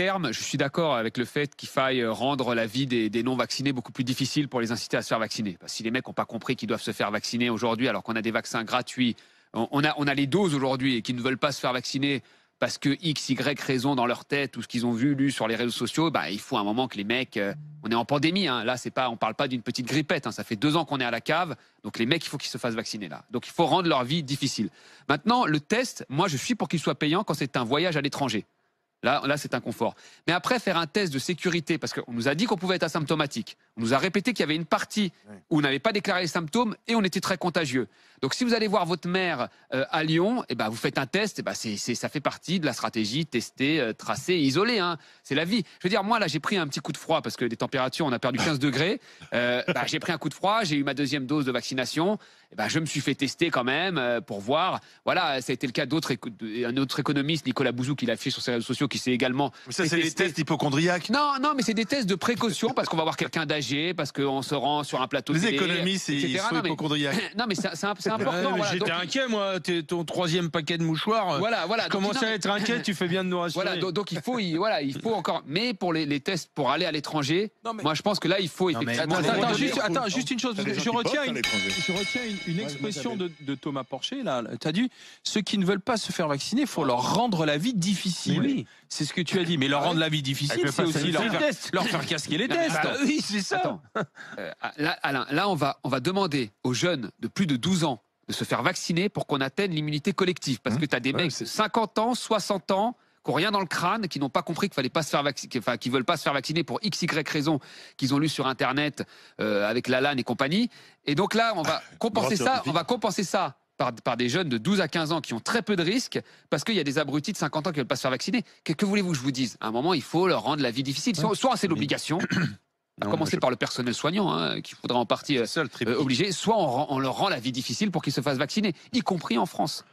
terme, je suis d'accord avec le fait qu'il faille rendre la vie des non-vaccinés beaucoup plus difficile pour les inciter à se faire vacciner. Parce que si les mecs n'ont pas compris qu'ils doivent se faire vacciner aujourd'hui, alors qu'on a des vaccins gratuits, on a les doses aujourd'hui et qu'ils ne veulent pas se faire vacciner parce que X, Y raison dans leur tête ou ce qu'ils ont vu, lu sur les réseaux sociaux, bah, il faut un moment que les mecs... on est en pandémie, hein. Là, on ne parle pas d'une petite grippette. Hein. Ça fait 2 ans qu'on est à la cave. Donc les mecs, il faut qu'ils se fassent vacciner là. Donc il faut rendre leur vie difficile. Maintenant, le test, moi, je suis pour qu'il soit payant quand c'est un voyage à l'étranger. Là c'est un confort. Mais après, faire un test de sécurité, parce qu'on nous a dit qu'on pouvait être asymptomatique. On nous a répété qu'il y avait une partie où on n'avait pas déclaré les symptômes et on était très contagieux. Donc, si vous allez voir votre mère à Lyon, eh ben, vous faites un test, eh ben, ça fait partie de la stratégie, tester, tracer, isoler. Hein. C'est la vie. Je veux dire, moi, là, j'ai pris un petit coup de froid parce que des températures, on a perdu 15 degrés. J'ai pris un coup de froid, j'ai eu ma 2e dose de vaccination. Eh ben, je me suis fait tester quand même pour voir. Voilà, ça a été le cas d'un autre économiste, Nicolas Bouzou, qui l'a fait sur ses réseaux sociaux, qui s'est également... Mais ça, c'est des tests hypochondriaques. Non, mais c'est des tests de précaution parce qu'on va voir quelqu'un d'âgé, parce qu'on se rend sur un plateau Les télé, économistes, ils sont hypochondriaques. Non, mais c'est important. Voilà. J'étais inquiet, moi. Ton 3e paquet de mouchoirs. Voilà. Je commençais à être inquiet. Tu fais bien de nous rassurer. Voilà, donc il faut encore. Mais pour les tests pour aller à l'étranger, moi je pense que là il faut effectivement. Attends, juste une chose. Je retiens une expression de Thomas Porcher. Là, tu as dit ceux qui ne veulent pas se faire vacciner, il faut leur rendre la vie difficile. Oui. C'est ce que tu as dit. Mais leur rendre la vie difficile, c'est aussi leur faire casquer les tests. Oui, c'est ça. Attends. Là, Alain, là on va demander aux jeunes de plus de 12 ans de se faire vacciner pour qu'on atteigne l'immunité collective. Parce que tu as des mecs de 50 ans, 60 ans, qui n'ont rien dans le crâne, qui n'ont pas compris qu'il fallait pas se faire vacciner, enfin, qui veulent pas se faire vacciner pour x, y raison qu'ils ont lu sur Internet avec Lalanne et compagnie. Et donc là, on va compenser ça par des jeunes de 12 à 15 ans qui ont très peu de risques parce qu'il y a des abrutis de 50 ans qui ne veulent pas se faire vacciner. Que voulez-vous que je vous dise? À un moment, il faut leur rendre la vie difficile. Soit c'est l'obligation, à commencer par le personnel soignant, hein, qu'il faudra en partie obliger, soit on leur rend la vie difficile pour qu'ils se fassent vacciner, y compris en France.